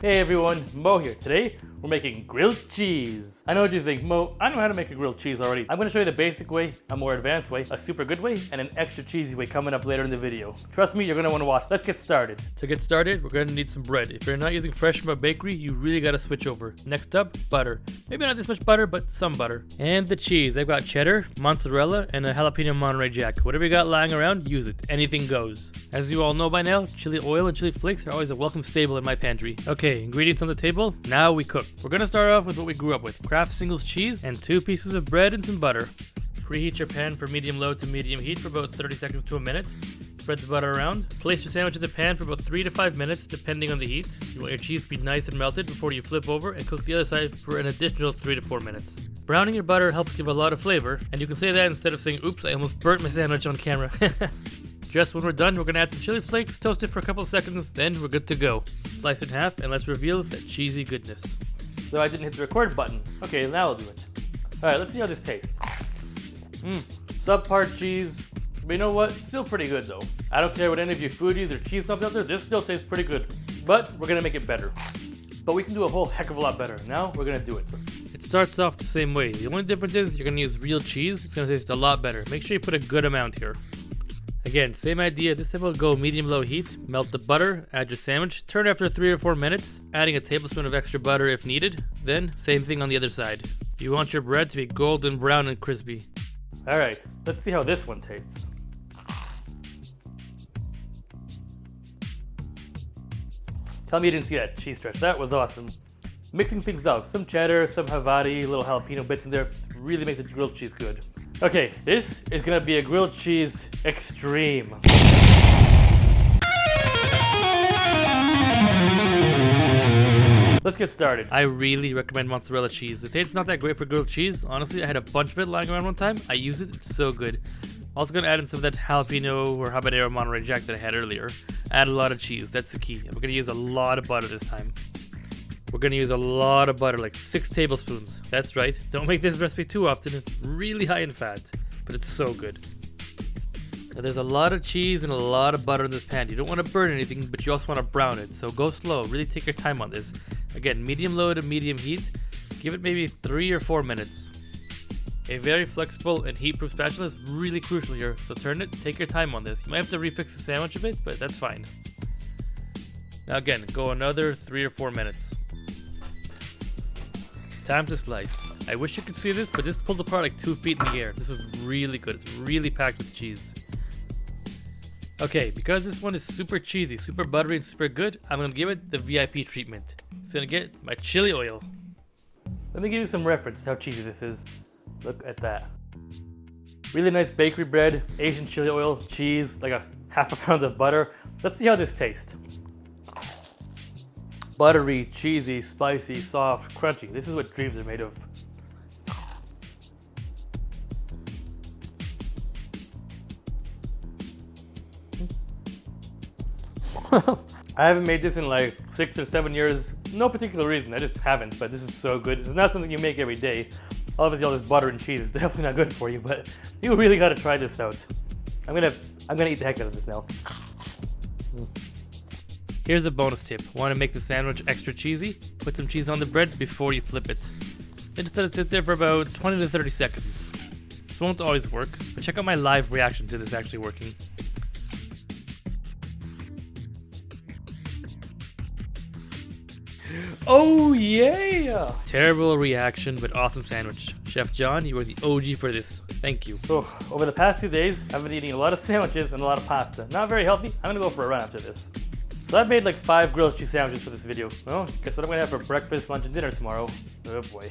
Hey everyone, Mo here. Today, we're making grilled cheese. I know what you think, Mo, I know how to make a grilled cheese already. I'm gonna show you the basic way, a more advanced way, a super good way, and an extra cheesy way coming up later in the video. Trust me, you're gonna wanna watch. Let's get started. To get started, we're gonna need some bread. If you're not using fresh from a bakery, you really gotta switch over. Next up, butter. Maybe not this much butter, but some butter. And the cheese. I've got cheddar, mozzarella, and a jalapeno Monterey Jack. Whatever you got lying around, use it. Anything goes. As you all know by now, chili oil and chili flakes are always a welcome staple in my pantry. Okay, ingredients on the table, now we cook. We're gonna start off with what we grew up with. Kraft Singles cheese and 2 pieces of bread and some butter. Preheat your pan for medium low to medium heat for about 30 seconds to a minute. Spread the butter around. Place your sandwich in the pan for about 3 to 5 minutes depending on the heat. You want your cheese to be nice and melted before you flip over and cook the other side for an additional 3 to 4 minutes. Browning your butter helps give a lot of flavor, and you can say that instead of saying, "Oops, I almost burnt my sandwich on camera." Just when we're done, we're gonna add some chili flakes, toast it for a couple of seconds, then we're good to go. Slice it in half and let's reveal that cheesy goodness. So I didn't hit the record button. Okay, now I'll do it. Alright, let's see how this tastes. Subpar cheese. But you know what? Still pretty good though. I don't care what any of you foodies or cheese snobs out there, this still tastes pretty good. But we're gonna make it better. But we can do a whole heck of a lot better. Now we're gonna do it. It starts off the same way. The only difference is you're gonna use real cheese. It's gonna taste a lot better. Make sure you put a good amount here. Again, same idea. This time we'll go medium-low heat. Melt the butter, add your sandwich, turn after 3 or 4 minutes, adding a tablespoon of extra butter if needed. Then, same thing on the other side. You want your bread to be golden brown and crispy. Alright, let's see how this one tastes. Tell me you didn't see that cheese stretch. That was awesome. Mixing things up. Some cheddar, some Havarti, little jalapeno bits in there. Really make the grilled cheese good. Okay, this is gonna be a grilled cheese extreme. Let's get started. I really recommend mozzarella cheese. The taste's not that great for grilled cheese. Honestly, I had a bunch of it lying around one time. I use it, it's so good. Also gonna add in some of that jalapeno or habanero Monterey Jack that I had earlier. Add a lot of cheese, that's the key. And we're gonna use a lot of butter this time. We're gonna use a lot of butter, like 6 tablespoons. That's right, don't make this recipe too often. It's really high in fat, but it's so good. Now there's a lot of cheese and a lot of butter in this pan. You don't want to burn anything, but you also want to brown it. So go slow, really take your time on this. Again, medium low to medium heat. Give it maybe 3 or 4 minutes. A very flexible and heat-proof spatula is really crucial here, so turn it, take your time on this. You might have to refix the sandwich a bit, but that's fine. Now again, go another 3 or 4 minutes. Time to slice. I wish you could see this, but this pulled apart like 2 feet in the air. This was really good. It's really packed with cheese. Okay, because this one is super cheesy, super buttery, and super good, I'm gonna give it the VIP treatment. It's gonna get my chili oil. Let me give you some reference to how cheesy this is. Look at that. Really nice bakery bread, Asian chili oil, cheese, like a half a pound of butter. Let's see how this tastes. Buttery, cheesy, spicy, soft, crunchy. This is what dreams are made of. I haven't made this in like 6 or 7 years. No particular reason, I just haven't, but this is so good. It's not something you make every day. Obviously all this butter and cheese is definitely not good for you, but you really gotta try this out. I'm gonna eat the heck out of this now. Here's a bonus tip. Want to make the sandwich extra cheesy? Put some cheese on the bread before you flip it. Then just let it sit there for about 20 to 30 seconds. This won't always work, but check out my live reaction to this actually working. Oh yeah! Terrible reaction, but awesome sandwich. Chef John, you are the OG for this. Thank you. Oh, over the past 2 days, I've been eating a lot of sandwiches and a lot of pasta. Not very healthy. I'm gonna go for a run after this. So I've made like 5 grilled cheese sandwiches for this video. Well, guess what I'm gonna have for breakfast, lunch, and dinner tomorrow. Oh boy.